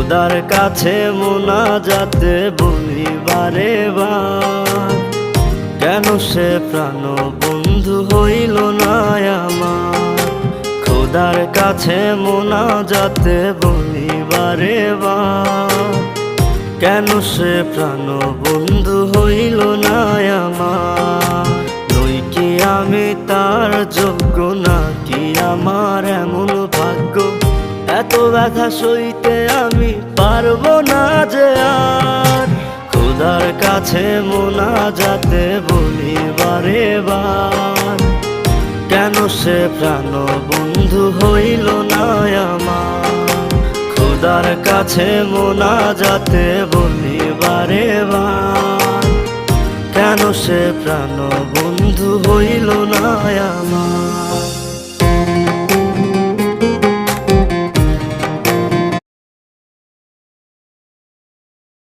খোদার কাছে মোনাজাতে বলি বারে বার, কেন সে প্রাণ বন্ধু হইল না আমার। খোদার কাছে মোনাজাতে বলি বারে বার, কেন সে প্রাণ বন্ধু হইল না আমার। নই কি আমি তার যোগ্য, নাকি আমার এমন ভাগ্য, এত ব্যথা সইতে আমি পারবো না যে আর। খোদার কাছে মোনাজাতে বলি বারে বার, কেন সে প্রাণ বন্ধু হইল না আমার। খোদার কাছে মোনাজাতে বলি বারে বার, কেন সে প্রাণ বন্ধু হইল না আমার।